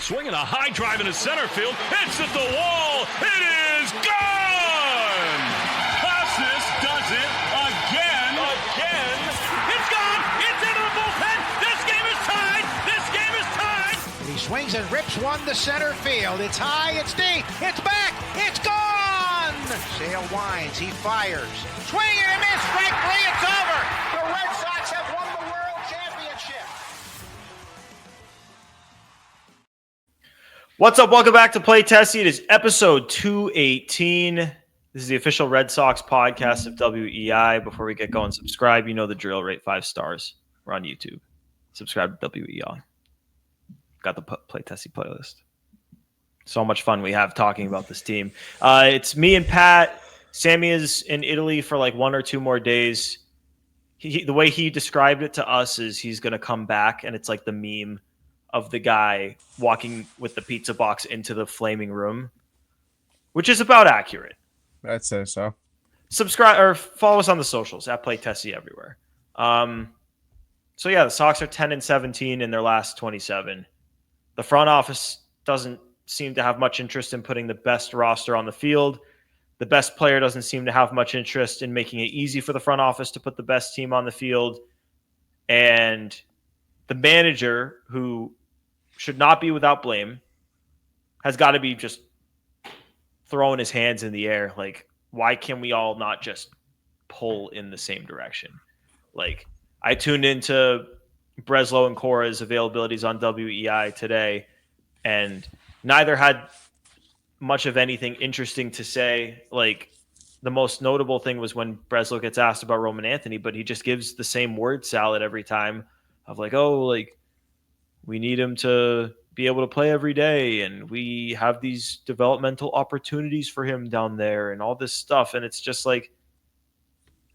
Swinging a high drive into center field. Hits at the wall. It is gone! Costas does it again. It's gone! It's into the bullpen! This game is tied! And he swings and rips one to center field. It's high, it's deep, it's back, it's gone! Sale winds, he fires. Swing and a miss, strike three, it's over! The Red Sox have won the World Championship! What's up? Welcome back to Play Tessie. It is episode 218. This is the official Red Sox podcast of WEI. Before we get going, subscribe. You know the drill. Rate 5 stars. We're on YouTube. Subscribe to WEI. Got the Play Tessie playlist. So much fun we have talking about this team. It's me and Pat. Sammy is in Italy for like 1 or 2 more days. The way he described it to us is he's going to come back, and it's like the meme of the guy walking with the pizza box into the flaming room, which is about accurate. I'd say so. Subscribe or follow us on the socials at Play Tessie everywhere. So yeah, the Sox are 10-17 in their last 27. The front office doesn't seem to have much interest in putting the best roster on the field. The best player doesn't seem to have much interest in making it easy for the front office to put the best team on the field. And the manager, who should not be without blame, has got to be just throwing his hands in the air. Like, why can we all not just pull in the same direction? Like, I tuned into Breslow and Cora's availabilities on WEI today, and neither had much of anything interesting to say. Like, the most notable thing was when Breslow gets asked about Roman Anthony, but he just gives the same word salad every time of like, oh, like, we need him to be able to play every day, and we have these developmental opportunities for him down there and all this stuff. And it's just like,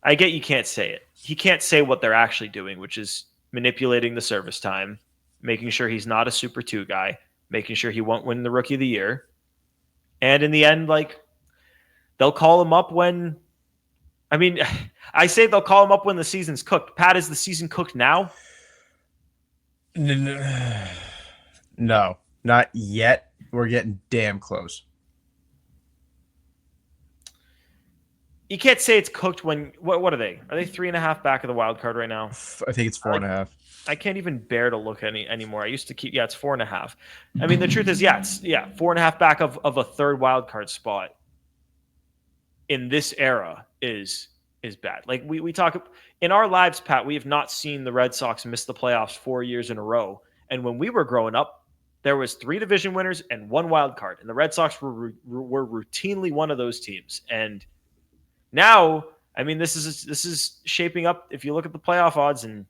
I get you can't say it. He can't say what they're actually doing, which is manipulating the service time, making sure he's not a Super 2 guy, making sure he won't win the Rookie of the Year. And in the end, like, they'll call him up when, I mean, I say they'll call him up when the season's cooked. Pat, is the season cooked now? No, not yet. We're getting damn close. You can't say it's cooked when, what are they? Are they 3.5 back of the wild card right now? I think it's 4.5. I can't even bear to look anymore. I used to keep, it's 4.5. I mean, the truth is, it's 4.5 back of a third wild card spot in this era is bad. Like, we talk in our lives, Pat, we have not seen the Red Sox miss the playoffs 4 years in a row. And when we were growing up, there was 3 division winners and 1 wild card, and the Red Sox were routinely one of those teams. And now, I mean, this is shaping up. If you look at the playoff odds, and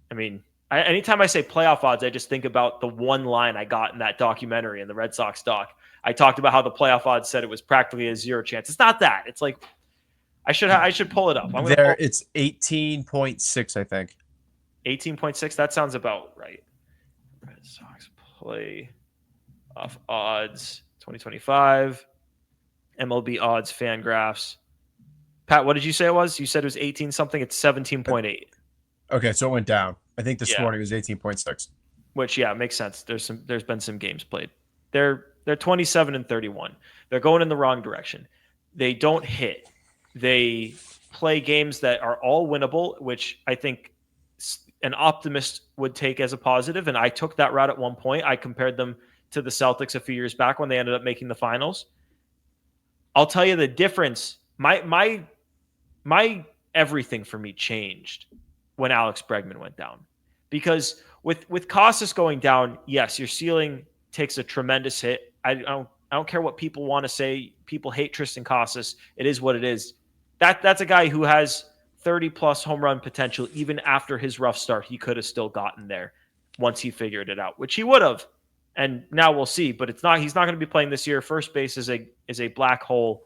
I mean, anytime I say playoff odds, I just think about the one line I got in that documentary in the Red Sox doc. I talked about how the playoff odds said it was practically a 0 chance. It's not that. It's like, I should pull it up. It's 18.6, I think. 18.6. That sounds about right. Red Sox play off odds 2025. MLB odds fan graphs. Pat, what did you say it was? You said it was 18 something. It's 17.8. Okay, so it went down. I think this morning was 18.6. Which makes sense. There's been some games played. They're 27-31. They're going in the wrong direction. They don't hit. They play games that are all winnable, which I think an optimist would take as a positive. And I took that route at one point. I compared them to the Celtics a few years back when they ended up making the finals. I'll tell you the difference. My everything for me changed when Alex Bregman went down, because with Costas going down, yes, your ceiling takes a tremendous hit. I don't care what people want to say. People hate Tristan Casas. It is what it is. That's a guy who has 30-plus home run potential. Even after his rough start, he could have still gotten there once he figured it out, which he would have. And now we'll see. But it's not. He's not going to be playing this year. First base is a black hole.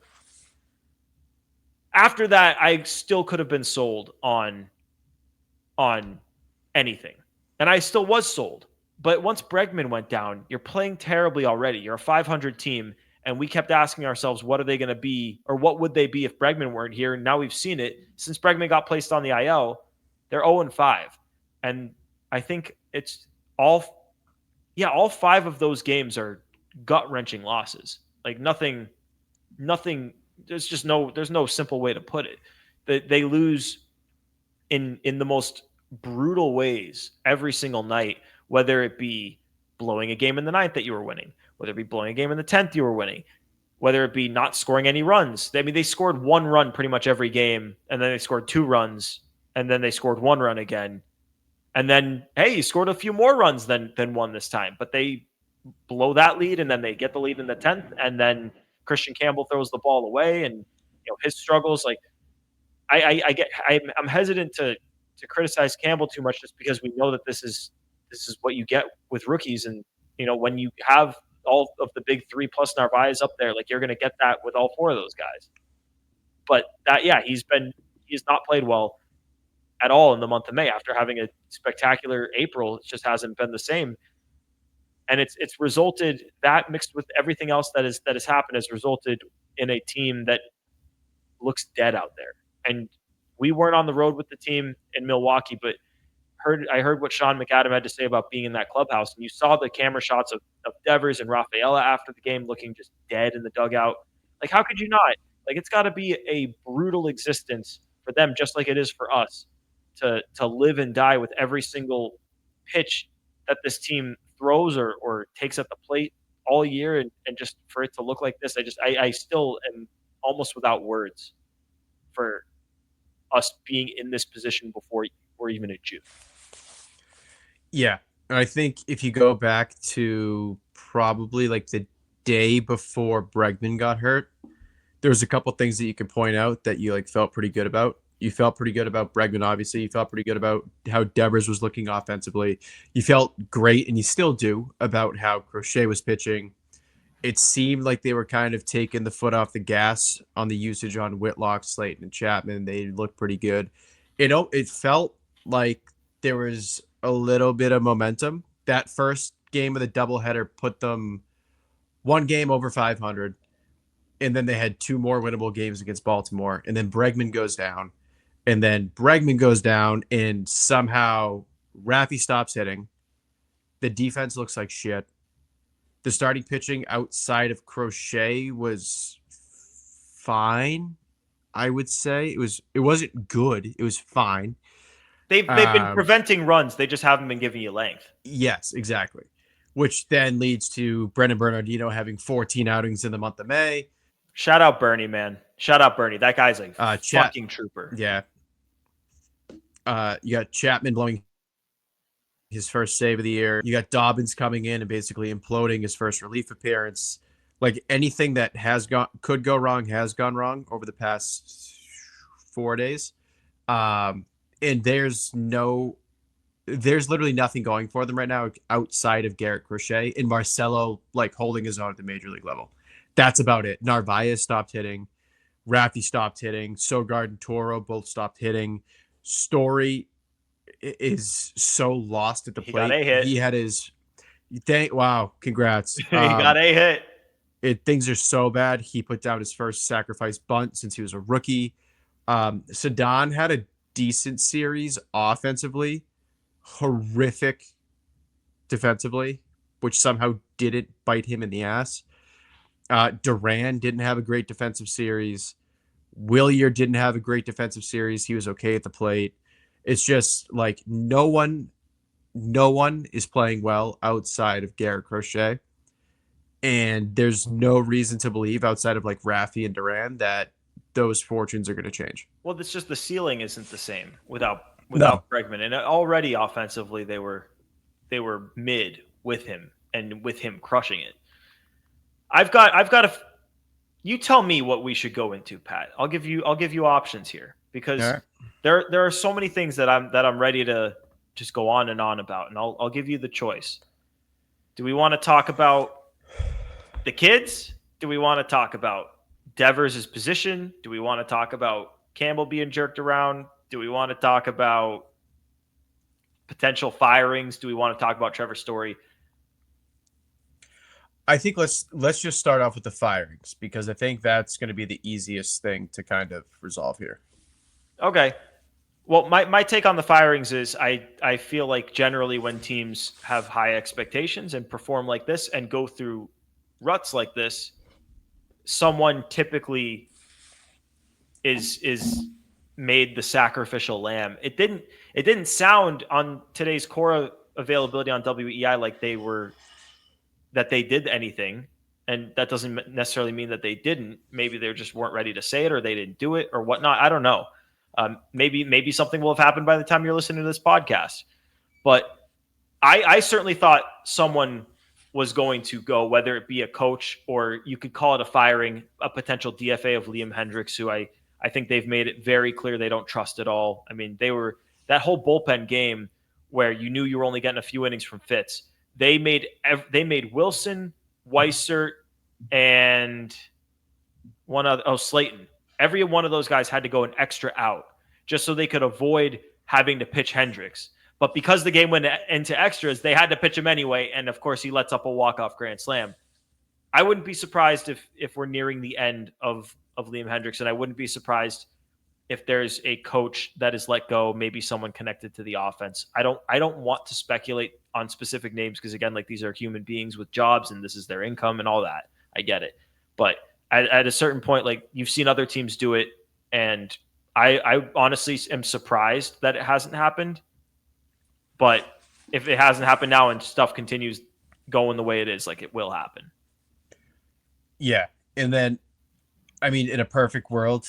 After that, I still could have been sold on anything, and I still was sold. But once Bregman went down, you're playing terribly already. You're a 500 team. And we kept asking ourselves, what are they going to be, or what would they be if Bregman weren't here? And now we've seen it. Since Bregman got placed on the IL, they're 0-5. And I think it's all yeah, all 5 of those games are gut-wrenching losses. Like nothing. There's no simple way to put it. They lose in the most brutal ways every single night, whether it be blowing a game in the ninth that you were winning, whether it be blowing a game in the 10th you were winning, whether it be not scoring any runs. I mean, they scored 1 run pretty much every game, and then they scored 2 runs, and then they scored 1 run again. And then, hey, you scored a few more runs than 1 this time. But they blow that lead, and then they get the lead in the 10th, and then Christian Campbell throws the ball away, and his struggles. Like I'm hesitant to criticize Campbell too much, just because we know that this is what you get with rookies, and when you have all of the big 3 plus Narvaez up there, like you're going to get that with all 4 of those guys. But he's not played well at all in the month of May after having a spectacular April. It just hasn't been the same. And it's resulted, that mixed with everything else that has happened, has resulted in a team that looks dead out there. And we weren't on the road with the team in Milwaukee, but I heard what Sean McAdam had to say about being in that clubhouse, and you saw the camera shots of Devers and Rafaela after the game looking just dead in the dugout. Like, how could you not? Like, it's got to be a brutal existence for them, just like it is for us, to live and die with every single pitch that this team throws or takes at the plate all year, and just for it to look like this. I still am almost without words for us being in this position before we're even in June. Yeah. I think if you go back to probably like the day before Bregman got hurt, there was a couple things that you could point out that you like felt pretty good about. You felt pretty good about Bregman, obviously. You felt pretty good about how Devers was looking offensively. You felt great, and you still do, about how Crochet was pitching. It seemed like they were kind of taking the foot off the gas on the usage on Whitlock, Slayton, and Chapman. They looked pretty good. It felt like there was a little bit of momentum. That first game of the doubleheader put them 1 game over 500, and then they had 2 more winnable games against Baltimore, and then Bregman goes down. And then Bregman goes down, and somehow Raffy stops hitting. The defense looks like shit. The starting pitching outside of Crochet was fine, I would say. It wasn't good. It was fine. They've been preventing runs. They just haven't been giving you length. Yes, exactly. Which then leads to Brendan Bernardino having 14 outings in the month of May. Shout out Bernie, man. Shout out Bernie. That guy's a fucking trooper. Yeah. You got Chapman blowing his first save of the year. You got Dobbins coming in and basically imploding his first relief appearance. Like, anything that could go wrong has gone wrong over the past 4 days. And there's literally nothing going for them right now outside of Garrett Crochet and Marcelo, like, holding his own at the major league level. That's about it. Narvaez stopped hitting. Raffy stopped hitting. Sogard and Toro both stopped hitting. Story is so lost at the plate. He got a hit. He had his wow, congrats. He got a hit. Things are so bad. He put down his first sacrifice bunt since he was a rookie. Ceddanne had a decent series offensively, horrific defensively, which somehow didn't bite him in the ass. Duran didn't have a great defensive series. Willier didn't have a great defensive series. He was okay at the plate. It's just like no one is playing well outside of Garrett Crochet. And there's no reason to believe outside of like Raffy and Duran that those fortunes are going to change. Well, it's just the ceiling isn't the same without Bregman. And already offensively they were mid with him, and with him crushing it. I've got a. You tell me what we should go into, Pat. I'll give you options here, because there are so many things that I'm ready to just go on and on about, and I'll give you the choice. Do we want to talk about the kids? Do we want to talk about Devers' position? Do we want to talk about Campbell being jerked around? Do we want to talk about potential firings? Do we want to talk about Trevor Story? I think let's just start off with the firings, because I think that's going to be the easiest thing to kind of resolve here. Okay. Well, my take on the firings is I feel like generally when teams have high expectations and perform like this and go through ruts like this, someone typically is made the sacrificial lamb. It didn't sound on today's core availability on WEI like they did anything, and that doesn't necessarily mean that they didn't. Maybe they just weren't ready to say it, or they didn't do it, or whatnot. I don't know. Maybe something will have happened by the time you're listening to this podcast. But I certainly thought someone was going to go, whether it be a coach or you could call it a firing, a potential DFA of Liam Hendriks, who I think they've made it very clear they don't trust at all. I mean, they were that whole bullpen game where you knew you were only getting a few innings from Fitz. They made Wilson, Weissert, and Slayton. Every one of those guys had to go an extra out just so they could avoid having to pitch Hendricks. But because the game went into extras, they had to pitch him anyway. And of course, he lets up a walk-off grand slam. I wouldn't be surprised if we're nearing the end of Liam Hendriks, and I wouldn't be surprised if there's a coach that is let go, maybe someone connected to the offense. I don't want to speculate on specific names because, again, like, these are human beings with jobs and this is their income and all that. I get it. But at a certain point, like, you've seen other teams do it, and I honestly am surprised that it hasn't happened. But if it hasn't happened now and stuff continues going the way it is, like, it will happen. Yeah. And then, I mean, in a perfect world,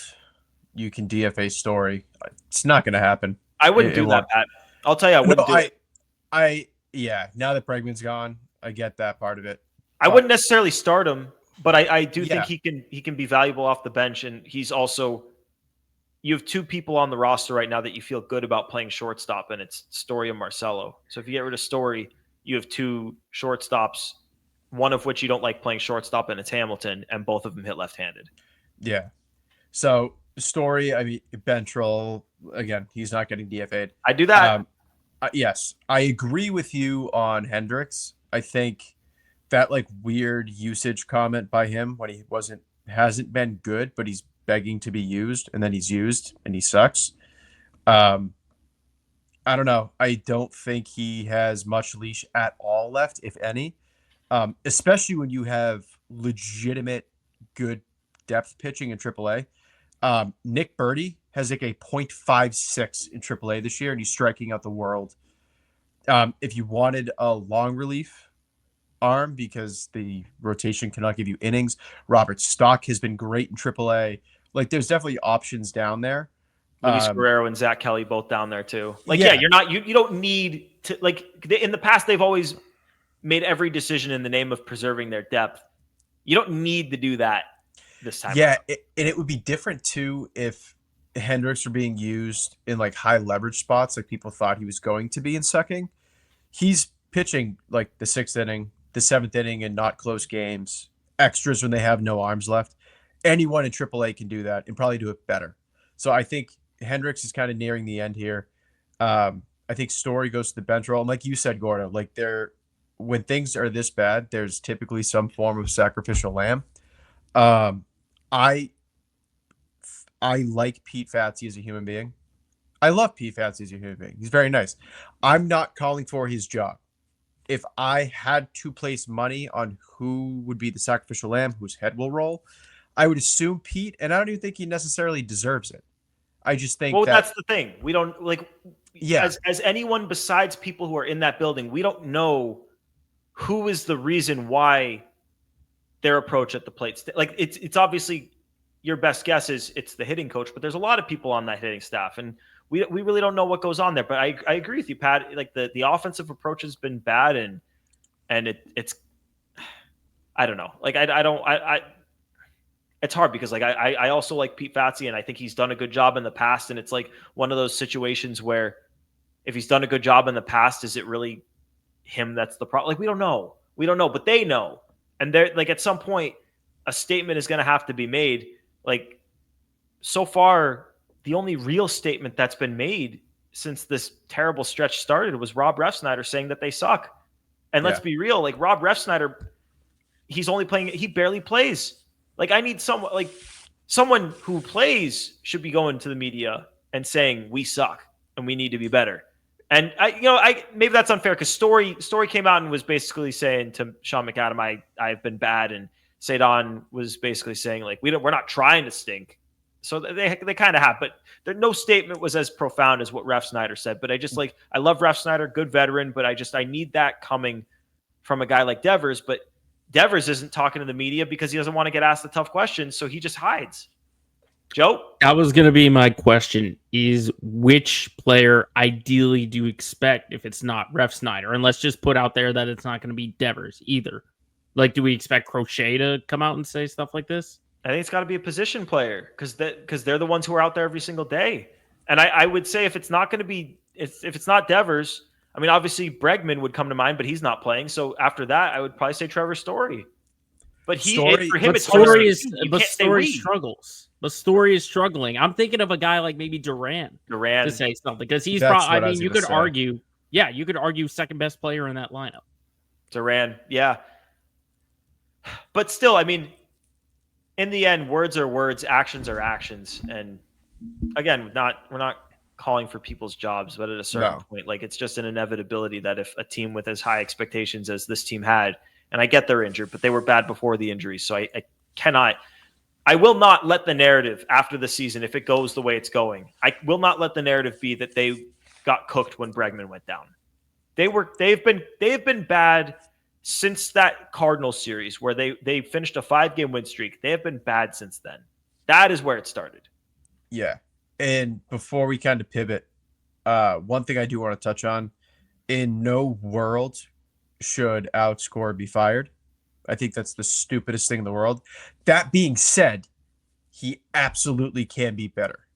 you can DFA Story. It's not going to happen. I wouldn't do that, Pat. I'll tell you, I wouldn't do it. Yeah, now that Bregman's gone, I get that part of it. I wouldn't necessarily start him, but I do think he can be valuable off the bench, and he's also – you have two people on the roster right now that you feel good about playing shortstop, and it's Story and Marcelo. So if you get rid of Story, you have two shortstops, one of which you don't like playing shortstop, and it's Hamilton, and both of them hit left-handed. Yeah. So Story, I mean, Bentrell, again, he's not getting DFA'd. I do that. Yes, I agree with you on Hendricks. I think that, like, weird usage comment by him when he hasn't been good, but he's begging to be used, and then he's used and he sucks. I don't know. I don't think he has much leash at all left, if any, especially when you have legitimate good depth pitching in AAA. Nick Birdie has like a .56 in AAA this year, and he's striking out the world. If you wanted a long relief arm because the rotation cannot give you innings, Robert Stock has been great in AAA. Like, there's definitely options down there. Luis Guerrero and Zach Kelly both down there too. Like, you're not you don't need to, like, in the past they've always made every decision in the name of preserving their depth. You don't need to do that this time. Yeah, and it would be different too if Hendricks were being used in like high leverage spots, like people thought he was going to be in sucking. He's pitching like the 6th inning, the 7th inning, and not close games, extras when they have no arms left. Anyone in AAA can do that and probably do it better. So I think Hendricks is kind of nearing the end here. I think Story goes to the bench role. And like you said, Gordo, like, when things are this bad, there's typically some form of sacrificial lamb. I like Pete Fatsi as a human being. I love Pete Fatsi as a human being. He's very nice. I'm not calling for his job. If I had to place money on who would be the sacrificial lamb, whose head will roll, I would assume Pete, and I don't even think he necessarily deserves it. I just think that's the thing. We don't, like, as anyone besides people who are in that building, we don't know who is the reason why their approach at the plate. Like, it's obviously your best guess is it's the hitting coach, but there's a lot of people on that hitting staff, and we really don't know what goes on there. But I agree with you, Pat. Like, the offensive approach has been bad, and it's I don't know. Like, it's hard because, like, I also like Pete Fatsi, and I think he's done a good job in the past. And it's like one of those situations where if he's done a good job in the past, is it really him that's the problem? Like, we don't know, but they know. And they're like, at some point, a statement is going to have to be made. Like, so far, the only real statement that's been made since this terrible stretch started was Rob Refsnyder saying that they suck. And let's be real, like, Rob Refsnyder, he barely plays. Like, I need someone who plays should be going to the media and saying we suck and we need to be better. And maybe that's unfair because Story came out and was basically saying to Sean McAdam, I've been bad, and Ceddanne was basically saying like we're not trying to stink. So they kind of have, but no statement was as profound as what Ref Snyder said. But I love Ref Snyder, good veteran, but I need that coming from a guy like Devers. But Devers isn't talking to the media because he doesn't want to get asked the tough questions, so he just hides. Joe? That was going to be my question, is which player ideally do you expect if it's not Ref Snyder? And let's just put out there that it's not going to be Devers either. Like, do we expect Crochet to come out and say stuff like this? I think it's got to be a position player because they're the ones who are out there every single day. And I would say if it's not going to be if it's not Devers, I mean, obviously Bregman would come to mind, but he's not playing. So after that, I would probably say Trevor Story. But for him, it's Story struggles. But Story is struggling. I'm thinking of a guy like maybe Duran to say something because he's probably. I mean, you could argue, you could argue second best player in that lineup. Duran, yeah. But still, I mean, in the end, words are words, actions are actions, and again, we're not calling for people's jobs, but at a certain point, like it's just an inevitability that if a team with as high expectations as this team had, and I get they're injured, but they were bad before the injury, so I will not let the narrative after the season, if it goes the way it's going, I will not let the narrative be that they got cooked when Bregman went down. They've been bad since that Cardinals series where they finished a 5-game win streak. They have been bad since then. That is where it started. Yeah. And before we kind of pivot, one thing I do want to touch on, in no world should Alex Cora be fired. I think that's the stupidest thing in the world. That being said, he absolutely can be better.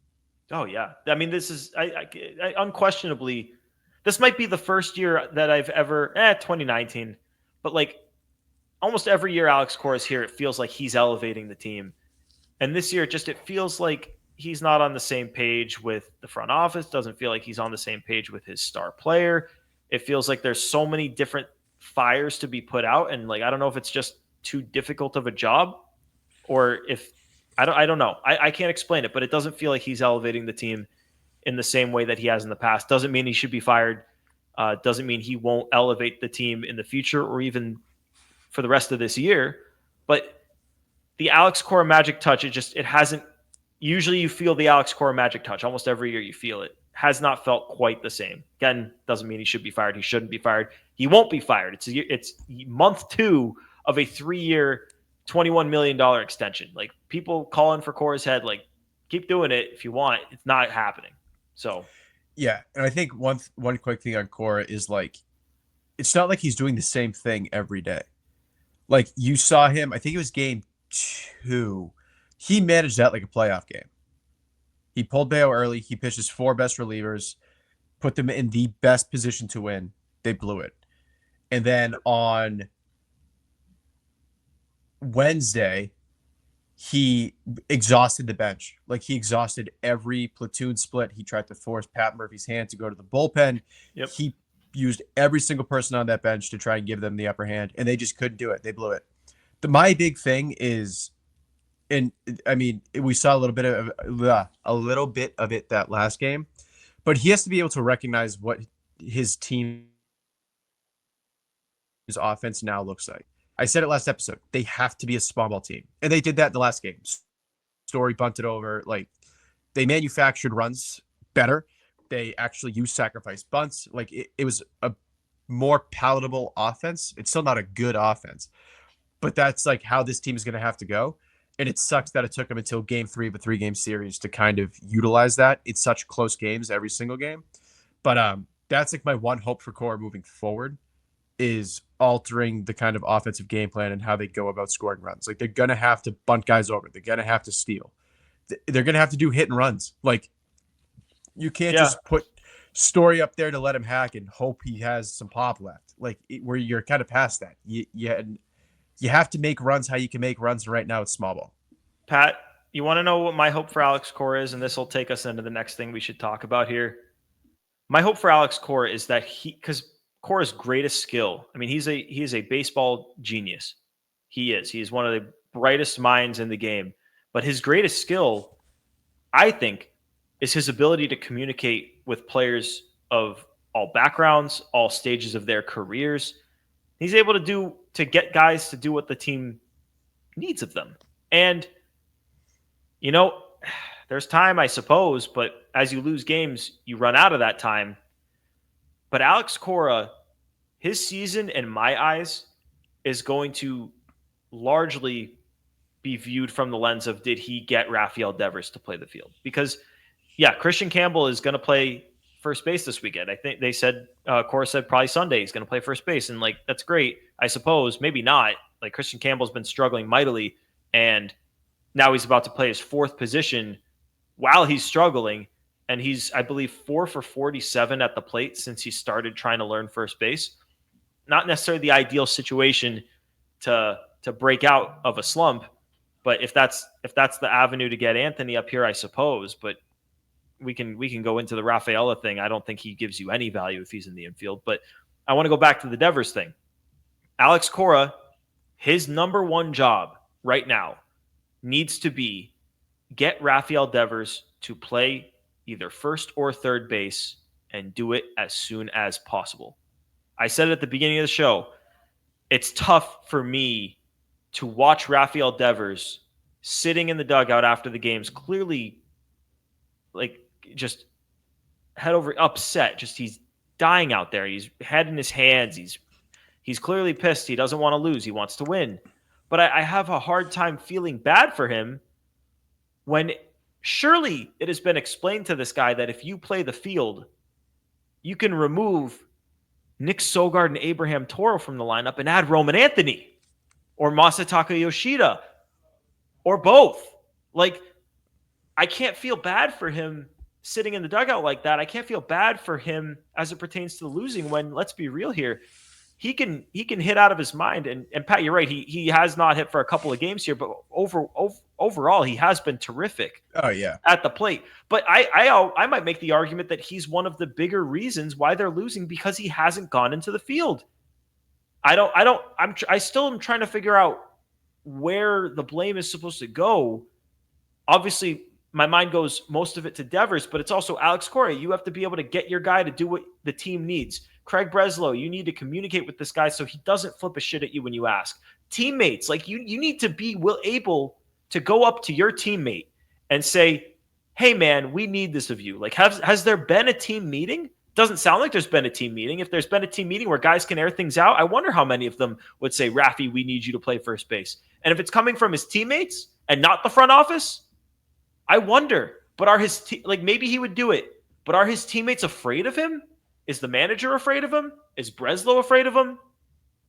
Oh, yeah. I mean, this is I unquestionably, this might be the first year that I've ever, 2019, but like almost every year Alex Cora is here, it feels like he's elevating the team. And this year, it feels like he's not on the same page with the front office, doesn't feel like he's on the same page with his star player. It feels like there's so many different fires to be put out. And like, I don't know if it's just too difficult of a job or if, I don't know. I can't explain it, but it doesn't feel like he's elevating the team in the same way that he has in the past. Doesn't mean he should be fired. Doesn't mean he won't elevate the team in the future or even for the rest of this year. But the Alex Cora magic touch, it hasn't. Usually you feel the Alex Cora magic touch. Almost every year you feel it. Has not felt quite the same. Again, doesn't mean he should be fired. He shouldn't be fired. He won't be fired. It's month 2 of a 3-year, $21 million extension. Like people calling for Cora's head, like keep doing it if you want. It's not happening. So, yeah. And I think one quick thing on Cora is like, it's not like he's doing the same thing every day. Like you saw him, I think it was game 2. He managed that like a playoff game. He pulled Bayo early. He pitched his 4 best relievers, put them in the best position to win. They blew it. And then on Wednesday, he exhausted the bench. Like he exhausted every platoon split. He tried to force Pat Murphy's hand to go to the bullpen. Yep. He used every single person on that bench to try and give them the upper hand, and they just couldn't do it. They blew it. My big thing is, and I mean, we saw a little bit of it that last game, but he has to be able to recognize what his team's offense now looks like. I said it last episode. They have to be a small ball team, and they did that in the last game. Story bunted over. Like they manufactured runs better. They actually used sacrifice bunts. Like it was a more palatable offense. It's still not a good offense, but that's like how this team is going to have to go. And it sucks that it took them until game 3 of a 3-game series to kind of utilize that. It's such close games every single game. But that's like my one hope for Cora moving forward is altering the kind of offensive game plan and how they go about scoring runs. Like they're going to have to bunt guys over. They're going to have to steal. They're going to have to do hit and runs. Like you can't just put Story up there to let him hack and hope he has some pop left. Like where you're kind of past that. You have to make runs how you can make runs. And right now it's small ball. Pat, you want to know what my hope for Alex Cora is? And this will take us into the next thing we should talk about here. My hope for Alex Cora is that because Cora's greatest skill, I mean, he is a baseball genius. He is one of the brightest minds in the game. But his greatest skill, I think, is his ability to communicate with players of all backgrounds, all stages of their careers. He's able to get guys to do what the team needs of them. And, you know, there's time, I suppose, but as you lose games, you run out of that time. But Alex Cora, his season, in my eyes, is going to largely be viewed from the lens of, did he get Rafael Devers to play the field? Because, yeah, Christian Campbell is going to play first base this weekend. I think they said, Cora said probably Sunday he's going to play first base. And, like, that's great, I suppose. Maybe not. Like, Christian Campbell's been struggling mightily, and now he's about to play his fourth position while he's struggling. And he's, I believe, 4 for 47 at the plate since he started trying to learn first base. Not necessarily the ideal situation to break out of a slump, but if that's the avenue to get Anthony up here, I suppose. But we can go into the Rafaela thing. I don't think he gives you any value if he's in the infield. But I want to go back to the Devers thing. Alex Cora, his number one job right now needs to be get Rafael Devers to play either first or third base and do it as soon as possible. I said it at the beginning of the show. It's tough for me to watch Rafael Devers sitting in the dugout after the games, clearly like just head over upset. Just he's dying out there. He's head in his hands. He's clearly pissed. He doesn't want to lose. He wants to win. But I have a hard time feeling bad for him when surely it has been explained to this guy that if you play the field, you can remove Nick Sogard and Abraham Toro from the lineup and add Roman Anthony or Masataka Yoshida or both. Like, I can't feel bad for him sitting in the dugout like that. I can't feel bad for him as it pertains to the losing when, let's be real here, he can hit out of his mind. And Pat, you're right. He has not hit for a couple of games here, but overall, he has been terrific. Oh yeah, at the plate. But I might make the argument that he's one of the bigger reasons why they're losing, because he hasn't gone into the field. I still am trying to figure out where the blame is supposed to go. Obviously, my mind goes most of it to Devers, but it's also Alex Cora. You have to be able to get your guy to do what the team needs. Craig Breslow, you need to communicate with this guy so he doesn't flip a shit at you when you ask. Teammates, like you need to be able to go up to your teammate and say, hey man, we need this of you. Like, has there been a team meeting? Doesn't sound like there's been a team meeting. If there's been a team meeting where guys can air things out, I wonder how many of them would say, Rafi, we need you to play first base. And if it's coming from his teammates and not the front office, I wonder. But are his maybe he would do it, but are his teammates afraid of him? Is the manager afraid of him? Is Breslow afraid of him?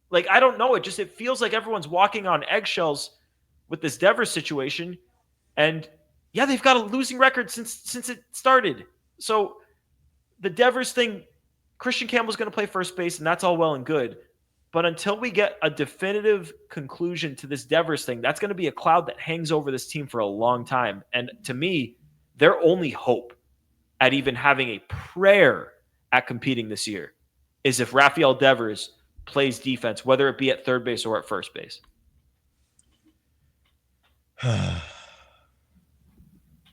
Like, I don't know. It feels like everyone's walking on eggshells with this Devers situation. And yeah, they've got a losing record since it started. So the Devers thing, Christian Campbell's going to play first base, and that's all well and good. But until we get a definitive conclusion to this Devers thing, that's going to be a cloud that hangs over this team for a long time. And to me, their only hope at even having a prayer at competing this year is if Rafael Devers plays defense, whether it be at third base or at first base.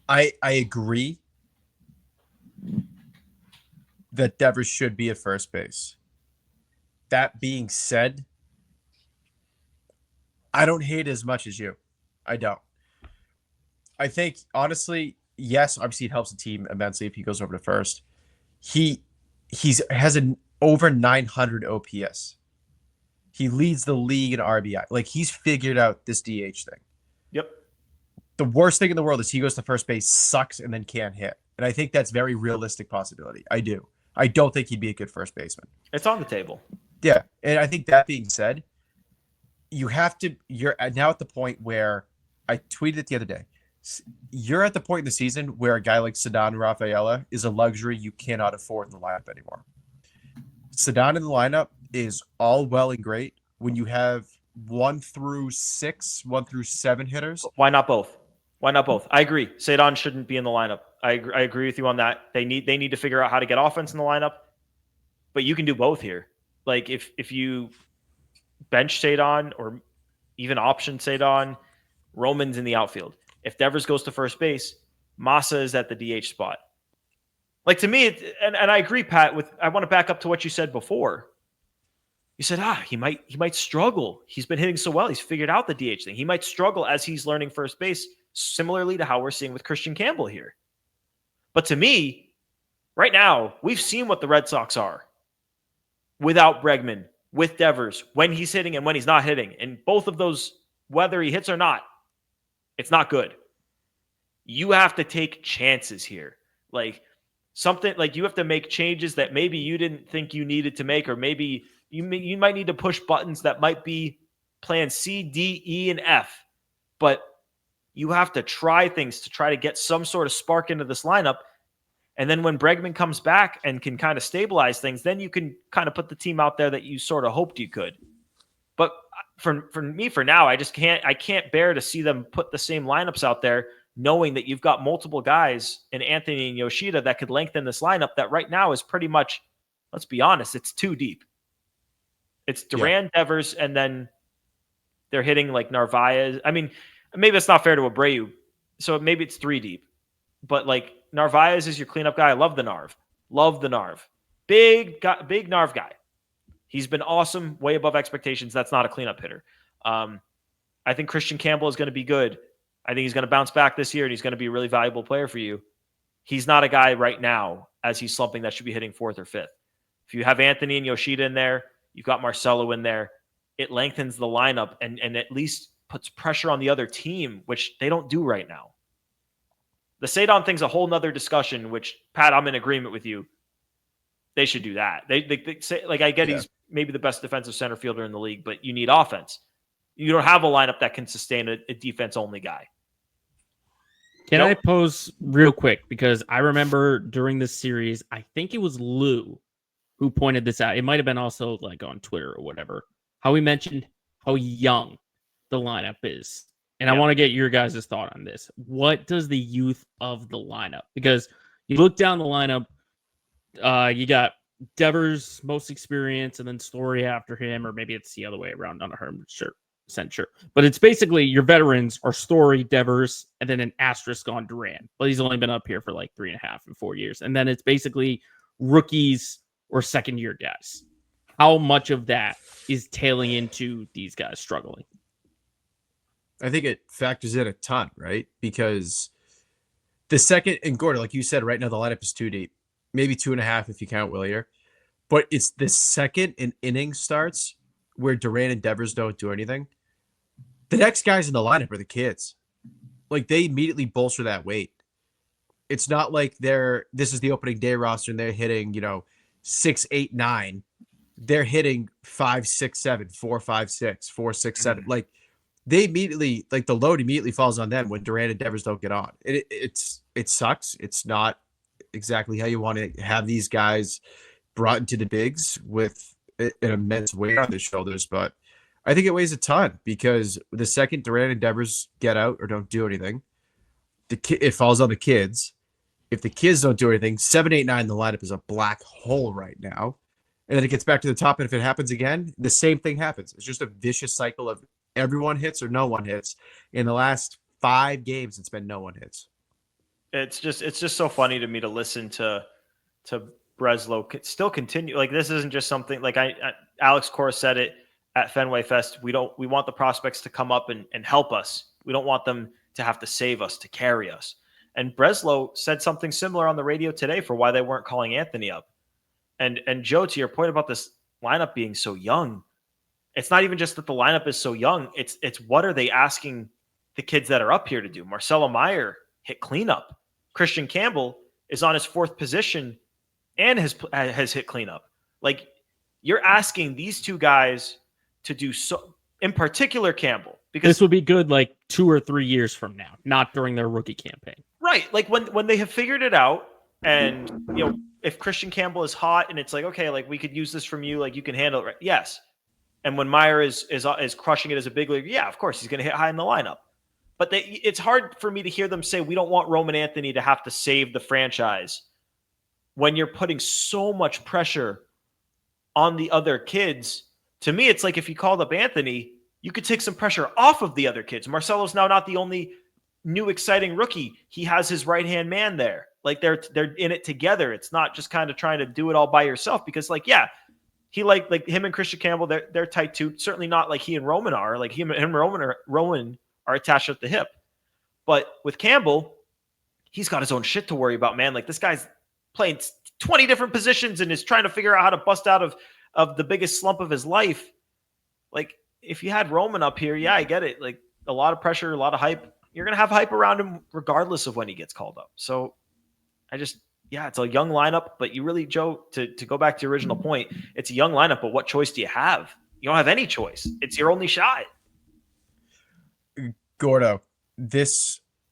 I agree that Devers should be at first base. That being said, I don't hate it as much as you. I don't. I think, honestly, yes, obviously it helps the team immensely if he goes over to first. He has an over 900 OPS. He leads the league in RBI. Like, he's figured out this DH thing. Yep. The worst thing in the world is he goes to first base, sucks, and then can't hit. And I think that's very realistic possibility. I do. I don't think he'd be a good first baseman. It's on the table. Yeah. And I think that being said, you're now at the point where I tweeted it the other day. You're at the point in the season where a guy like Ceddanne and Rafaela is a luxury you cannot afford in the lineup anymore. Ceddanne in the lineup is all well and great when you have 1 through 7 hitters. Why not both? I agree. Ceddanne shouldn't be in the lineup. I agree with you on that. They need to figure out how to get offense in the lineup, but you can do both here. Like, if you bench Ceddanne or even option Ceddanne, Roman's in the outfield. If Devers goes to first base, Massa is at the DH spot. Like to me, and I agree, Pat. I want to back up to what you said before. You said, he might struggle. He's been hitting so well. He's figured out the DH thing. He might struggle as he's learning first base, similarly to how we're seeing with Christian Campbell here. But to me, right now, we've seen what the Red Sox are without Bregman, with Devers, when he's hitting and when he's not hitting. And both of those, whether he hits or not, it's not good. You have to take chances here. Like something like you have to make changes that maybe you didn't think you needed to make, or maybe you might need to push buttons that might be plan C, D, E, and F. But you have to try things to try to get some sort of spark into this lineup. And then when Bregman comes back and can kind of stabilize things, then you can kind of put the team out there that you sort of hoped you could. But for me, for now, I can't bear to see them put the same lineups out there, knowing that you've got multiple guys in Anthony and Yoshida that could lengthen this lineup that right now is pretty much, let's be honest, it's too deep. It's Duran, Devers, and then they're hitting like Narvaez. I mean, maybe that's not fair to Abreu, so maybe it's 3 deep. But like Narvaez is your cleanup guy. I love the Narv. Big Narv guy. He's been awesome, way above expectations. That's not a cleanup hitter. I think Christian Campbell is going to be good. I think he's going to bounce back this year, and he's going to be a really valuable player for you. He's not a guy right now, as he's slumping, that should be hitting 4th or 5th. If you have Anthony and Yoshida in there, you've got Marcelo in there, it lengthens the lineup and at least puts pressure on the other team, which they don't do right now. The Ceddanne thing's a whole nother discussion, which, Pat, I'm in agreement with you. They should do that. They say, like, I get he's maybe the best defensive center fielder in the league, but you need offense. You don't have a lineup that can sustain a defense-only guy. Can I pose real quick? Because I remember during this series, I think it was Lou who pointed this out. It might have been also like on Twitter or whatever, how he mentioned how young the lineup is. And I want to get your guys' thought on this. What does the youth of the lineup? Because you look down the lineup, you got Devers most experience, and then Story after him, or maybe it's the other way around. Not 100% sure. But it's basically your veterans are Story, Devers, and then an asterisk on Duran. But he's only been up here for like 3.5 and 4 years. And then it's basically rookies or second-year guys. How much of that is tailing into these guys struggling? I think it factors in a ton, right? Because the second, and Gordo, like you said, right now the lineup is 2 deep, maybe 2.5 if you count Willier. But it's the second an inning starts where Duran and Devers don't do anything. The next guys in the lineup are the kids. Like, they immediately bolster that weight. It's not like this is the opening day roster and they're hitting, 6, 8, 9. They're hitting 5, 6, 7, 4, 5, 6, 4, 6, 7. Like, they immediately, like, the load immediately falls on them when Duran and Devers don't get on. It sucks. It's not exactly how you want to have these guys brought into the bigs with an immense weight on their shoulders. But I think it weighs a ton, because the second Duran and Devers get out or don't do anything, it falls on the kids. If the kids don't do anything, 7, 8, 9, the lineup is a black hole right now. And then it gets back to the top, and if it happens again, the same thing happens. It's just a vicious cycle of everyone hits or no one hits. In the last 5 games, it's been no one hits. It's just so funny to me to listen to Breslow still continue. Like, this isn't just something like Alex Cora said it at Fenway Fest. We want the prospects to come up and help us. We don't want them to have to save us, to carry us. And Breslow said something similar on the radio today for why they weren't calling Anthony up. And Joe, to your point about this lineup being so young, it's not even just that the lineup is so young. It's what are they asking the kids that are up here to do? Marcelo Meyer hit cleanup. Christian Campbell is on his 4th position and has hit cleanup. Like, you're asking these 2 guys to do so, in particular Campbell, because this would be good like 2 or 3 years from now, not during their rookie campaign. Right. Like when they have figured it out, and if Christian Campbell is hot and it's like, okay, like we could use this from you, like you can handle it, right? Yes. And when Meyer is crushing it as a big league, yeah, of course he's going to hit high in the lineup. But it's hard for me to hear them say we don't want Roman Anthony to have to save the franchise when you're putting so much pressure on the other kids. To me, it's like if you called up Anthony, you could take some pressure off of the other kids. Marcelo's now not the only new exciting rookie, he has his right-hand man there. Like they're in it together. It's not just kind of trying to do it all by yourself because like, yeah, he like him and Christian Campbell, they're tight too. Certainly not like he and Roman are. Like him and Roman are attached at the hip. But with Campbell, he's got his own shit to worry about, man. Like this guy's playing 20 different positions and is trying to figure out how to bust out of the biggest slump of his life. Like if you had Roman up here, yeah, I get it. Like a lot of pressure, a lot of hype. You're going to have hype around him regardless of when he gets called up. So it's a young lineup, but you really, Joe, to go back to the original point, it's a young lineup, but what choice do you have? You don't have any choice. It's your only shot. Gordo,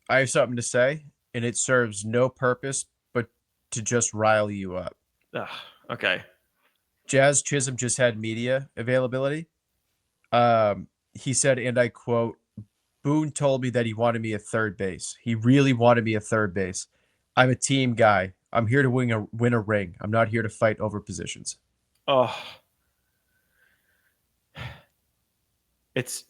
I have something to say, and it serves no purpose but to just rile you up. Okay. Jazz Chisholm just had media availability. He said, and I quote, Boone told me that he wanted me at third base. He really wanted me at third base. I'm a team guy. I'm here to win a ring. I'm not here to fight over positions. Oh, it's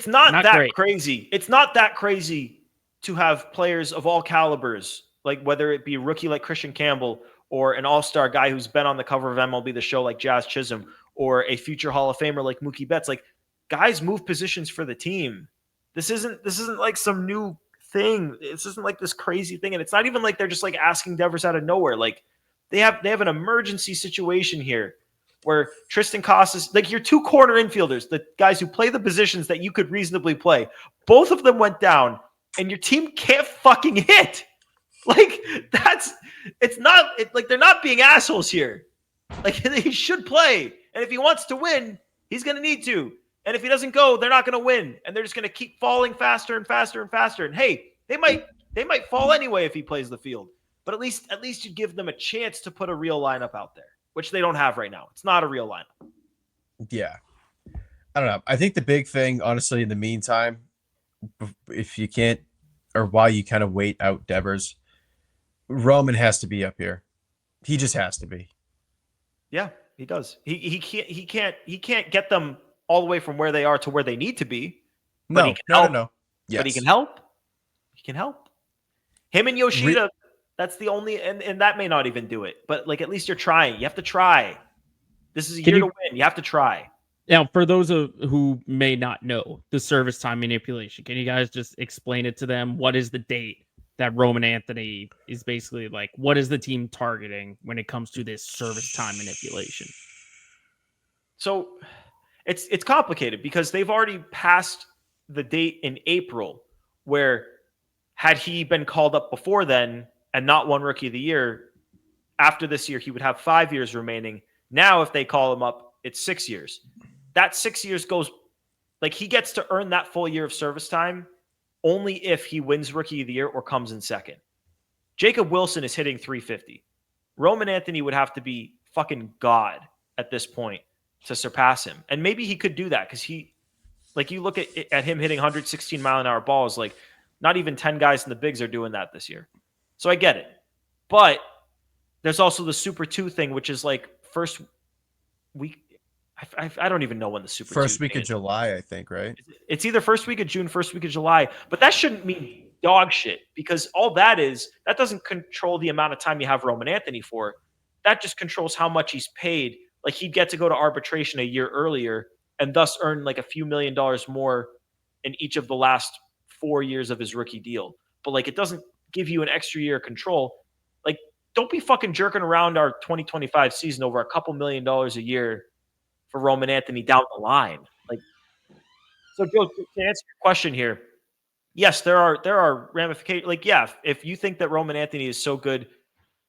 not that great. Crazy. It's not that crazy to have players of all calibers, like whether it be a rookie like Christian Campbell or an all-star guy who's been on the cover of MLB The Show like Jazz Chisholm or a future Hall of Famer like Mookie Betts. Like guys move positions for the team. This isn't like some new thing. This isn't like this crazy thing. And it's not even like they're just like asking Devers out of nowhere. Like they have an emergency situation here where Tristan Casas, like your two corner infielders, the guys who play the positions that you could reasonably play, both of them went down and your team can't fucking hit. Like they're not being assholes here. Like he should play. And if he wants to win, he's going to need to. And if he doesn't go, they're not going to win. And they're just going to keep falling faster and faster and faster. And hey, they might fall anyway if he plays the field. But at least you give them a chance to put a real lineup out there, which they don't have right now. It's not a real lineup. Yeah. I don't know. I think the big thing, honestly, in the meantime, if you can't, or while you kind of wait out Devers, Roman has to be up here. He just has to be. Yeah, he does. He can't get them all the way from where they are to where they need to be. But he can help. No. Yes. But he can help. He can help. Him and Yoshida, that's the only, and that may not even do it. But like at least you're trying. You have to try. This is a year to win. You have to try. Now, for those who may not know the service time manipulation, can you guys just explain it to them? What is the date that Roman Anthony is basically like? What is the team targeting when it comes to this service time manipulation? So it's complicated because they've already passed the date in April where had he been called up before then and not won Rookie of the Year, after this year, he would have 5 years remaining. Now, if they call him up, it's 6 years. That 6 years goes, like he gets to earn that full year of service time only if he wins Rookie of the Year or comes in second. Jacob Wilson is hitting 350. Roman Anthony would have to be fucking God at this point to surpass him. And maybe he could do that because he, like you look at him hitting 116 mile an hour balls, like not even 10 guys in the bigs are doing that this year. So I get it. But there's also the Super 2 thing, which is like first week. I don't even know when the Super first 2 week of July, I think, right? It's either first week of June, first week of July, but that shouldn't mean dog shit because all that doesn't control the amount of time you have Roman Anthony for. That just controls how much he's paid. Like he'd get to go to arbitration a year earlier and thus earn like a few $1 million more in each of the last 4 years of his rookie deal. But like it doesn't give you an extra year of control. Like don't be fucking jerking around our 2025 season over a couple $1 million a year for Roman Anthony down the line. Like, so Joe, to answer your question here, yes, there are ramifications. Like, yeah, if you think that Roman Anthony is so good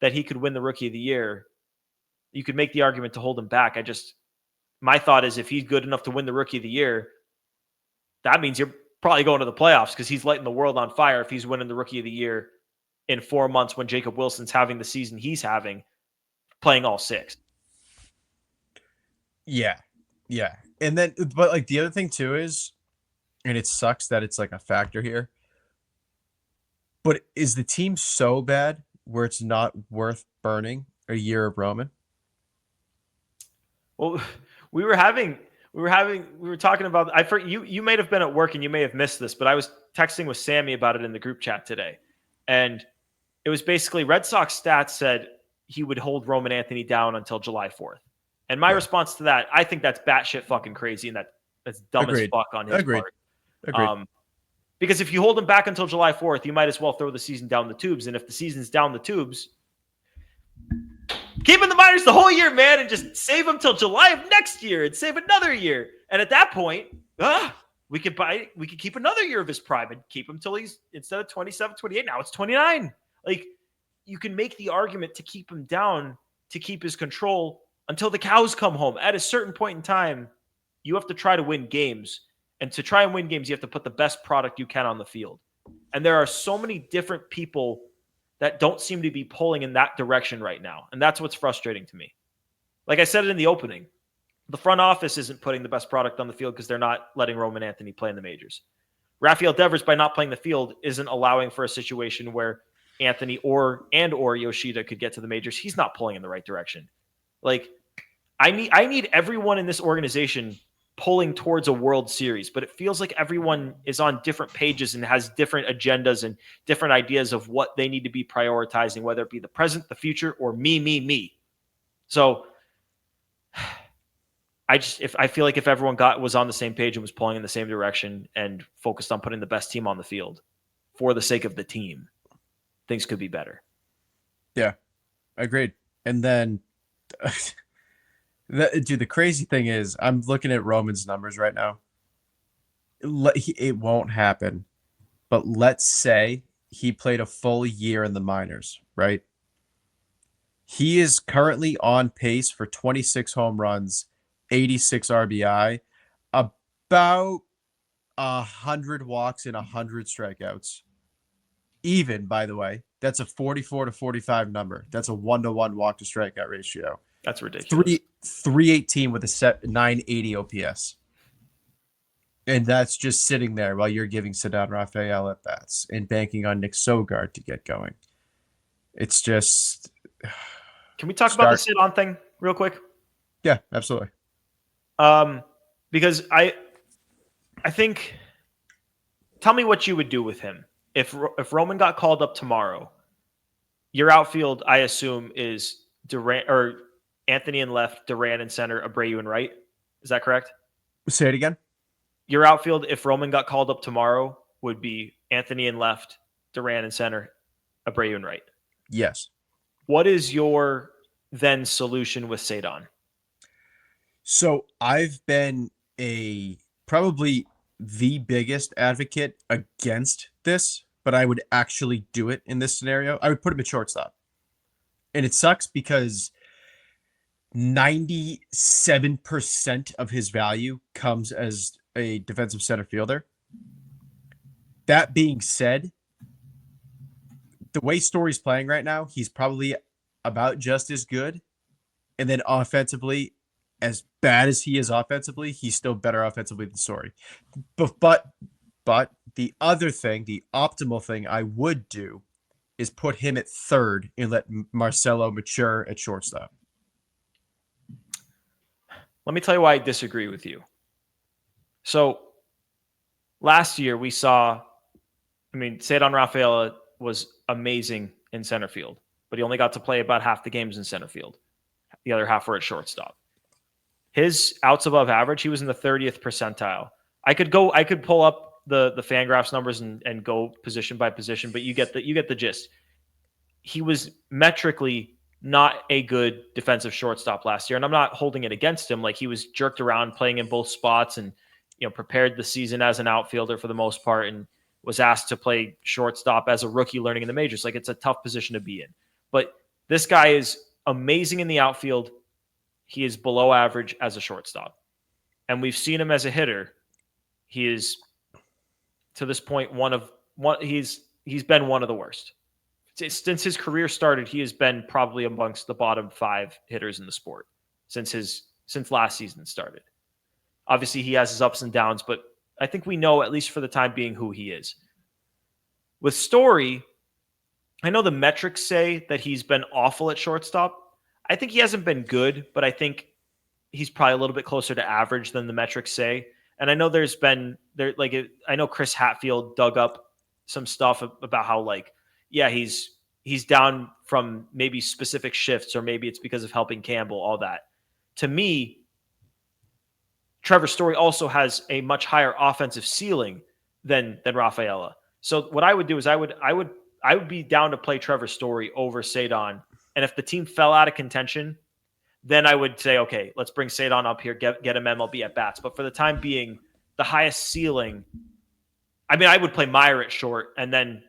that he could win the Rookie of the Year, you could make the argument to hold him back. My thought is if he's good enough to win the Rookie of the Year, that means you're probably going to the playoffs because he's lighting the world on fire if he's winning the Rookie of the Year in 4 months when Jacob Wilson's having the season he's having, playing all six. Yeah. And then, but like the other thing too is, and it sucks that it's like a factor here, but is the team so bad where it's not worth burning a year of Roman? Well, we were having we were talking about, you may have been at work and you may have missed this, but I was texting with Sammy about it in the group chat today. And it was basically Red Sox stats said he would hold Roman Anthony down until July 4th. And my response to that, I think that's batshit fucking crazy and that's dumb as fuck on his part. Agreed. Because if you hold him back until July 4th, you might as well throw the season down the tubes. And if the season's down the tubes, keep in the minors the whole year, man, and just save him till July of next year and save another year. And at that point, we could keep another year of his prime and keep him till he's, instead of 27, 28, now it's 29. Like, you can make the argument to keep him down, to keep his control until the cows come home. At a certain point in time, you have to try to win games. And to try and win games, you have to put the best product you can on the field. And there are so many different people that don't seem to be pulling in that direction right now. And that's what's frustrating to me. Like I said it in the opening, the front office isn't putting the best product on the field because they're not letting Roman Anthony play in the majors. Rafael Devers, by not playing the field, isn't allowing for a situation where Anthony or Yoshida could get to the majors. He's not pulling in the right direction. Like, I need everyone in this organization pulling towards a World Series, but it feels like everyone is on different pages and has different agendas and different ideas of what they need to be prioritizing, whether it be the present, the future, or me. So I feel like if everyone was on the same page and was pulling in the same direction and focused on putting the best team on the field for the sake of the team, things could be better. Yeah, agreed. And then the crazy thing is, I'm looking at Roman's numbers right now. It won't happen. But let's say he played a full year in the minors, right? He is currently on pace for 26 home runs, 86 RBI, about 100 walks and 100 strikeouts. Even, by the way, that's a 44 to 45 number. That's a 1-to-1 walk to strikeout ratio. That's ridiculous. 318 with a set 980 OPS. And that's just sitting there while you're giving Ceddanne Rafaela at bats and banking on Nick Sogard to get going. It's just. Can we talk about the sit-on thing real quick? Yeah, absolutely. Because I think, tell me what you would do with him. If Roman got called up tomorrow, your outfield, I assume, is Durant or Anthony in left, Durant in center, Abreu in right. Is that correct? Say it again. Your outfield, if Roman got called up tomorrow, would be Anthony in left, Durant in center, Abreu in right. Yes. What is your then solution with Ceddanne? So I've been probably the biggest advocate against this, but I would actually do it in this scenario. I would put him at shortstop. And it sucks because 97% of his value comes as a defensive center fielder. That being said, the way Story's playing right now, he's probably about just as good. And then offensively, as bad as he is offensively, he's still better offensively than Story. But the other thing, the optimal thing I would do is put him at third and let Marcelo mature at shortstop. Let me tell you why I disagree with you. So last year we saw, Ceddanne Rafaela was amazing in center field, but he only got to play about half the games in center field. The other half were at shortstop. His outs above average, he was in the 30th percentile. I could pull up the Fangraphs numbers and go position by position, but you get the gist. He was metrically not a good defensive shortstop last year, and I'm not holding it against him. Like, he was jerked around playing in both spots and prepared the season as an outfielder for the most part and was asked to play shortstop as a rookie learning in the majors. Like, it's a tough position to be in. But this guy is amazing in the outfield. He is below average as a shortstop. And we've seen him as a hitter. He is, to this point, he's been one of the worst. Since his career started, he has been probably amongst the bottom 5 hitters in the sport since last season started. Obviously, he has his ups and downs, but I think we know, at least for the time being, who he is. With Story, I know the metrics say that he's been awful at shortstop. I think he hasn't been good, but I think he's probably a little bit closer to average than the metrics say. And I know I know Chris Hatfield dug up some stuff about how he's down from maybe specific shifts, or maybe it's because of helping Campbell, all that. To me, Trevor Story also has a much higher offensive ceiling than Rafaela. So what I would do is I would be down to play Trevor Story over Ceddanne. And if the team fell out of contention, then I would say, okay, let's bring Ceddanne up here, get him MLB at bats. But for the time being, the highest ceiling, I would play Meyer at short and then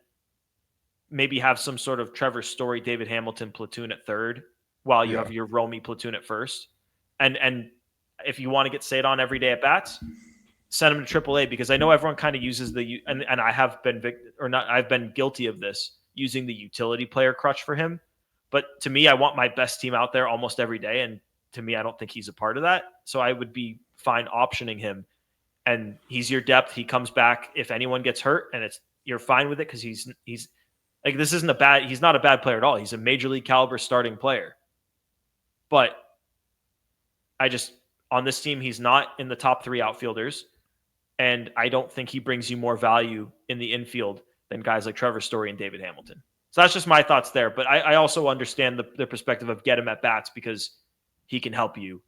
maybe have some sort of Trevor Story, David Hamilton platoon at third while you have your Romy platoon at first. And if you want to get Ceddanne every day at bats, send him to AAA, because I know everyone kind of uses and I have been I've been guilty of this, using the utility player crutch for him. But to me, I want my best team out there almost every day. And to me, I don't think he's a part of that. So I would be fine optioning him. And he's your depth. He comes back if anyone gets hurt, and you're fine with it, because he's like, he's not a bad player at all. He's a major league caliber starting player. But on this team, he's not in the top 3 outfielders. And I don't think he brings you more value in the infield than guys like Trevor Story and David Hamilton. So that's just my thoughts there. But I also understand the perspective of get him at bats, because he can help you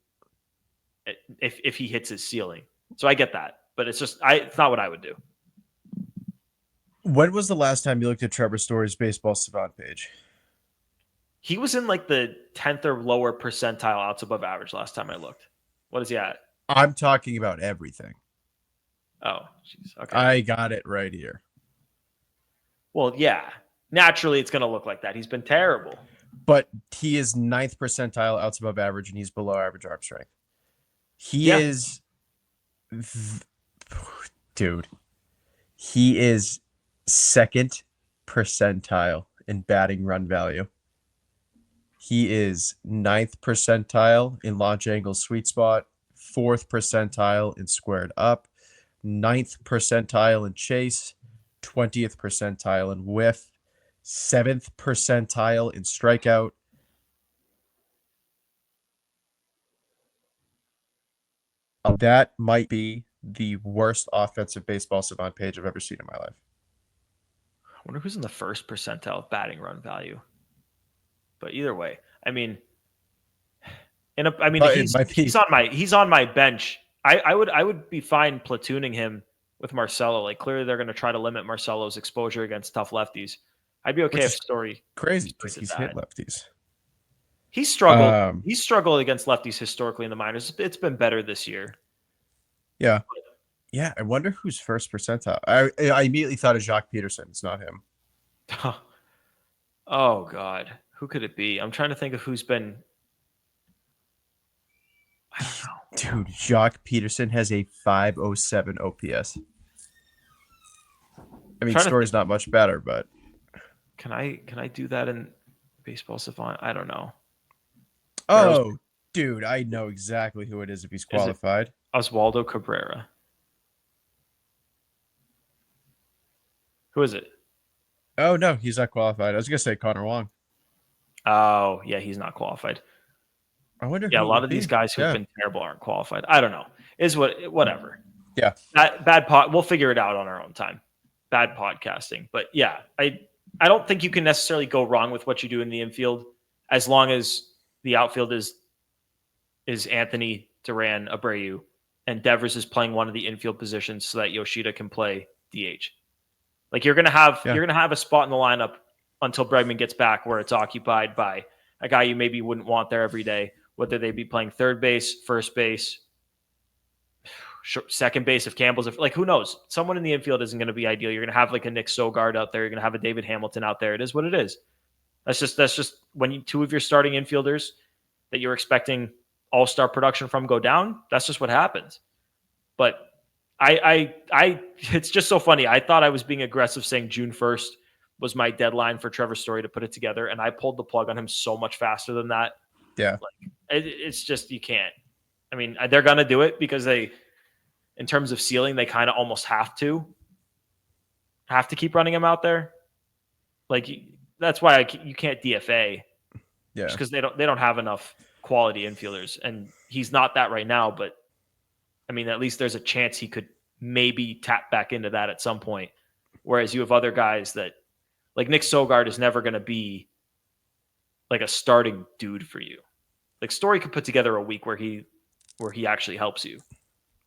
if he hits his ceiling. So I get that. But it's not what I would do. When was the last time you looked at Trevor Story's baseball savant page? He was in like the 10th or lower percentile outs above average last time I looked. What is he at? I'm talking about everything. Oh, jeez. Okay. I got it right here. Well, yeah. Naturally, it's going to look like that. He's been terrible. But he is 9th percentile outs above average, and he's below average arm strength. He is... Dude. He is 2nd percentile in batting run value. He is 9th percentile in launch angle sweet spot, 4th percentile in squared up, 9th percentile in chase, 20th percentile in whiff, 7th percentile in strikeout. That might be the worst offensive baseball savant page I've ever seen in my life. I wonder who's in the 1st percentile of batting run value. But either way, he's on my bench. I would be fine platooning him with Marcelo. Like, clearly they're going to try to limit Marcelo's exposure against tough lefties. I'd be okay if Story crazy because he's hit lefties. He's struggled. He's struggled against lefties historically in the minors. It's been better this year. Yeah. Yeah, I wonder who's 1st percentile. I immediately thought of Jacques Peterson. It's not him. Oh, God. Who could it be? I'm trying to think of who's been... I don't know. Dude, Jacques Peterson has a 507 OPS. I mean, Story's not much better, but... Can I do that in Baseball Savant? I don't know. Oh, dude, I know exactly who it is if he's qualified. Oswaldo Cabrera. Who is it? Oh, no, he's not qualified. I was going to say Connor Wong. Oh, yeah, he's not qualified. I wonder. Yeah, a lot of these guys who've been terrible aren't qualified. I don't know. Whatever. Yeah. Bad we'll figure it out on our own time. Bad podcasting. But yeah, I don't think you can necessarily go wrong with what you do in the infield, as long as the outfield is Anthony, Duran, Abreu, and Devers is playing one of the infield positions so that Yoshida can play DH. Like, you're gonna have a spot in the lineup until Bregman gets back where it's occupied by a guy you maybe wouldn't want there every day, whether they be playing third base, first base, second base if Campbell's who knows? Someone in the infield isn't going to be ideal. You're going to have like a Nick Sogard out there. You're going to have a David Hamilton out there. It is what it is. That's just when two of your starting infielders that you're expecting all-star production from go down. That's just what happens. But it's just so funny. I thought I was being aggressive saying June 1st was my deadline for Trevor Story to put it together, and I pulled the plug on him so much faster than that. Yeah. It's just, you can't. I mean, they're going to do it because in terms of ceiling, they kind of almost have to keep running him out there. Like, that's why you can't DFA. Yeah. Just because they don't have enough quality infielders, and he's not that right now. But I mean, at least there's a chance he could maybe tap back into that at some point. Whereas you have other guys that, like Nick Sogard, is never going to be like a starting dude for you. Like Story could put together a week where he actually helps you.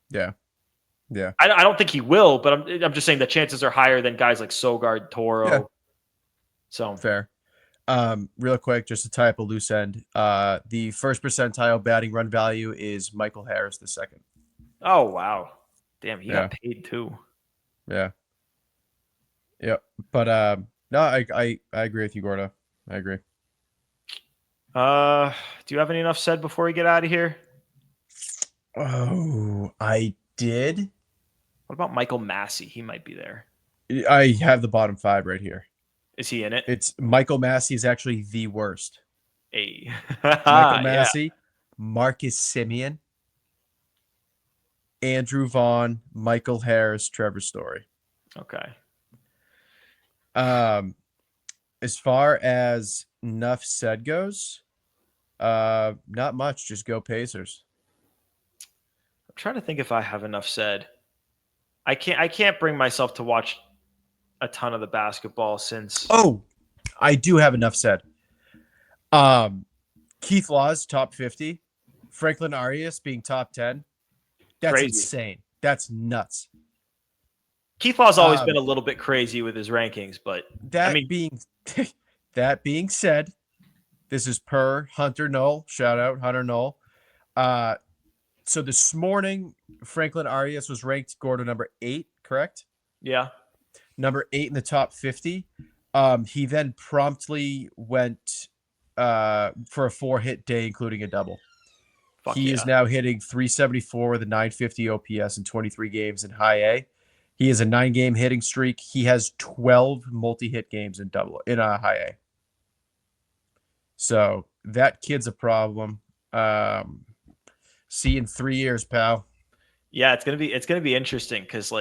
Yeah. Yeah. I don't think he will, but I'm just saying the chances are higher than guys like Sogard, Toro. Yeah. So Fair. Real quick, just to tie up a loose end. The first percentile batting run value is Michael Harris the second. Oh wow. Damn, he got paid too. Yeah. Yeah. But no, I agree with you, Gordo. I agree. Do you have any enough said before we get out of here? Oh, I did. What about Michael Massey? He might be there. I have the bottom 5 right here. Is he in it? It's Michael Massey is actually the worst. Hey. Michael Massey, Marcus Simeon, Andrew Vaughn, Michael Harris, Trevor Story. Okay. As far as enough said goes, not much. Just go Pacers. I'm trying to think if I have enough said. I can't bring myself to watch a ton of the basketball since. Oh, I do have enough said. Keith Laws top 50, Franklin Arias being top 10. That's Crazy. insane. That's nuts. Keith Law's always been a little bit crazy with his rankings, but that being said, this is per Hunter Knoll. Shout out Hunter Knoll. So this morning, Franklin Arias was ranked Gordo number 8, correct? yeah. Number 8 in the top 50. He then promptly went for a 4-hit day, including a double. He is now hitting 374 with a 950 OPS in 23 games in high A. He has a 9-game hitting streak. He has 12 multi-hit games in high A. So that kid's a problem. See you in 3 years, pal. Yeah, it's gonna be interesting because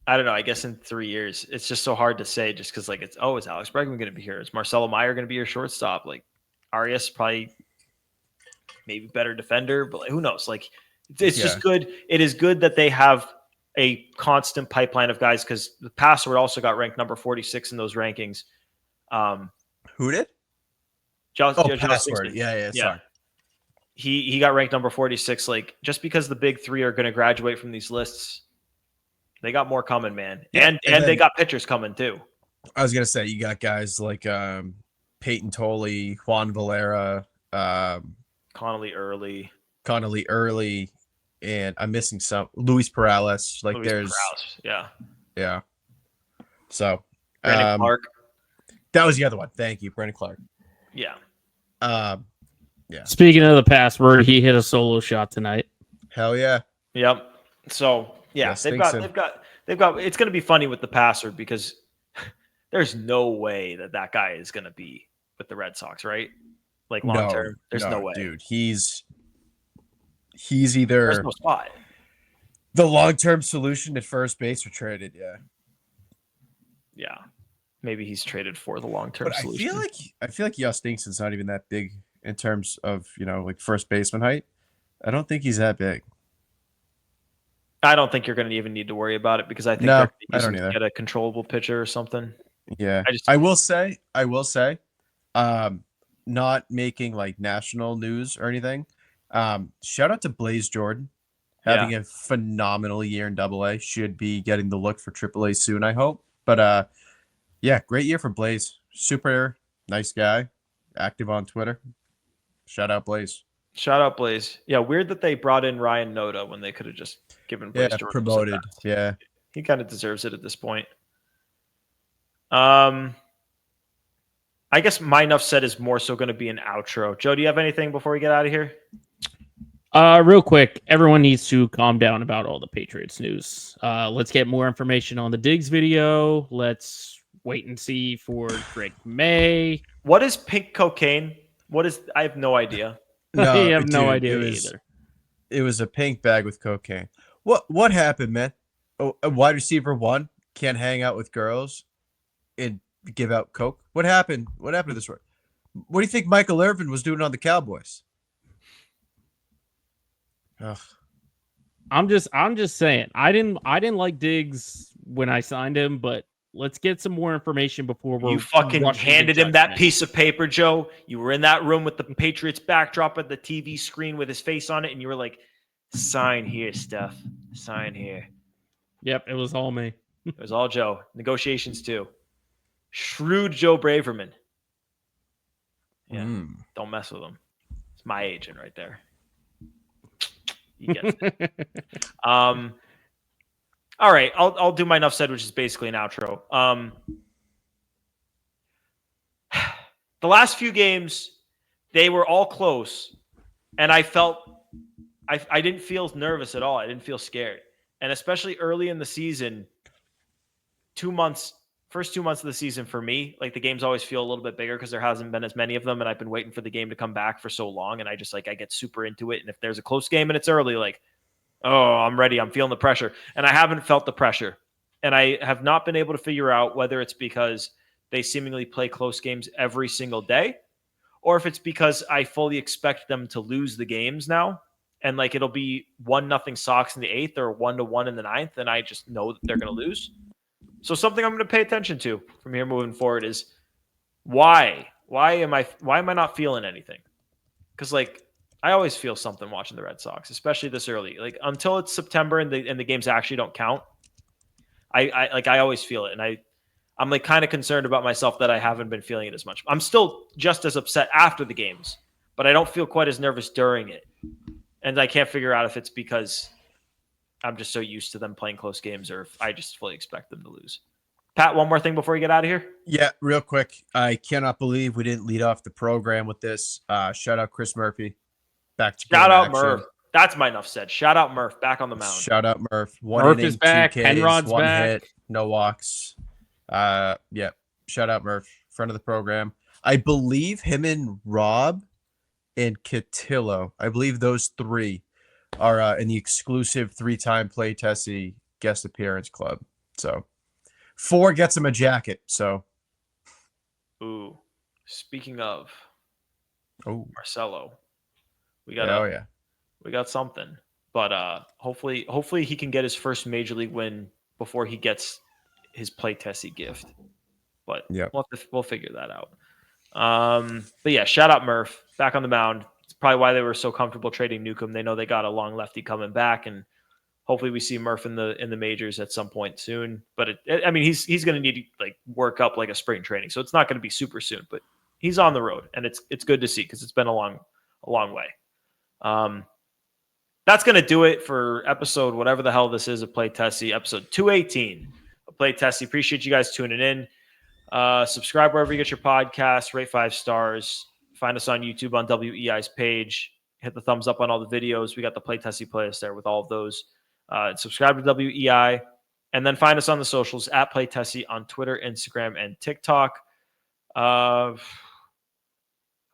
I don't know. I guess in 3 years, it's just so hard to say. Just because is Alex Bregman going to be here? Is Marcelo Meyer going to be your shortstop? Arias probably maybe better defender, but who knows? It's just good. It is good that they have a constant pipeline of guys because the Password also got ranked number 46 in those rankings. Who did? Password. Yeah. Sorry. He got ranked number 46. Just because the big 3 are going to graduate from these lists, they got more coming, man. Yeah, and they got pitchers coming too. I was gonna say you got guys like Peyton Tolley, Juan Valera, Connolly Early, and I'm missing some Luis Perales. Yeah. So Brandon Clark. That was the other one. Thank you, Brandon Clark. Yeah. Yeah. Speaking of the Password, he hit a solo shot tonight. Hell yeah. Yep. So yeah, they've got. It's going to be funny with the Password because there's no way that guy is going to be with the Red Sox, right? Long term, there's no way, dude. He's either there's no spot. The long-term solution at first base or traded. Yeah. Maybe he's traded for the long-term solution. I feel like Yost Dingson's not even that big in terms of first baseman height. I don't think he's that big. I don't think you're going to even need to worry about it because I think I don't either. Get a controllable pitcher or something. Yeah, I will say, not making national news or anything. Shout out to Blaze Jordan, having a phenomenal year in AA. Should be getting the look for AAA soon, I hope. But yeah, great year for Blaze. Super nice guy, active on Twitter. Shout out Blaze. Yeah, weird that they brought in Ryan Noda when they could have just given Blaze Jordan promoted. Yeah, he kind of deserves it at this point. I guess my enough said is more so going to be an outro. Joe, do you have anything before we get out of here? Real quick, everyone needs to calm down about all the Patriots news. Let's get more information on the Diggs video. Let's wait and see for Drake May. What is pink cocaine? I have no idea. No, I have no idea either. It was a pink bag with cocaine. What happened, man? A wide receiver 1 can't hang out with girls and give out coke. What happened? What happened to this one? What do you think Michael Irvin was doing on the Cowboys? Ugh. I'm just saying. I didn't like Diggs when I signed him, but let's get some more information before we're You fucking rushing to handed him that judgment. piece of paper, Joe. You were in that room with the Patriots backdrop of the TV screen with his face on it, and you were like, sign here, Steph. Sign here. Yep, it was all me. It was all Joe. Negotiations, too. Shrewd Joe Braverman. Yeah, Don't mess with him. It's my agent right there. He gets it. All right, I'll do my enough said, which is basically an outro. The last few games, they were all close, and I didn't feel nervous at all. I didn't feel scared, and especially early in the season, first 2 months of the season for me, like the games always feel a little bit bigger because there hasn't been as many of them, and I've been waiting for the game to come back for so long, and I get super into it. And if there's a close game and it's early, like, oh, I'm ready. I'm feeling the pressure, and I haven't felt the pressure, and I have not been able to figure out whether it's because they seemingly play close games every single day, or if it's because I fully expect them to lose the games now. And like, it'll be 1-0 Sox in the 8th or 1-1 in the 9th. And I just know that they're going to lose. So something I'm going to pay attention to from here moving forward is why am I not feeling anything? Cause like, I always feel something watching the Red Sox, especially this early, like until it's September and the games actually don't count. I always feel it. And I'm like kind of concerned about myself that I haven't been feeling it as much. I'm still just as upset after the games, but I don't feel quite as nervous during it. And I can't figure out if it's because I'm just so used to them playing close games or if I just fully expect them to lose. Pat, one more thing before we get out of here. Yeah, real quick. I cannot believe we didn't lead off the program with this. Shout out Chris Murphy. Back to Shout out action. Murph. That's my enough said. Shout out Murph back on the mound. Shout out Murph. One Murph inning, is back. 2 Ks, Penrod's 1 back. hit, no walks. Yeah. Shout out Murph, friend of the program. I believe him and Rob and Cotillo, I believe those 3 are in the exclusive 3-time Play Tessie guest appearance club. So 4 gets him a jacket. So, Ooh, speaking of Marcelo, we got something. But hopefully he can get his first major league win before he gets his Play Tessie gift. But yeah, we'll figure that out. But yeah, shout out Murph back on the mound. It's probably why they were so comfortable trading Newcomb. They know they got a long lefty coming back, and hopefully we see Murph in the majors at some point soon. But I mean, he's going to need to like work up like a spring training, so it's not going to be super soon. But he's on the road, and it's good to see because it's been a long way. That's going to do it for episode whatever the hell this is of Play Tessie, episode 218 of Play Tessie. Appreciate you guys tuning in. Subscribe wherever you get your podcasts. Rate 5 stars. Find us on YouTube on WEI's page. Hit the thumbs up on all the videos. We got the Play Tessie playlist there with all of those. Subscribe to WEI. And then find us on the socials at Play Tessie on Twitter, Instagram, and TikTok.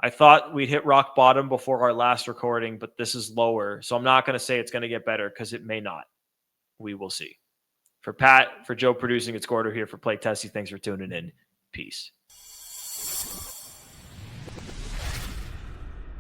I thought we'd hit rock bottom before our last recording, but this is lower. So I'm not going to say it's going to get better because it may not. We will see. For Pat, for Joe producing, it's Gordo here for Play Tessie. Thanks for tuning in. Peace.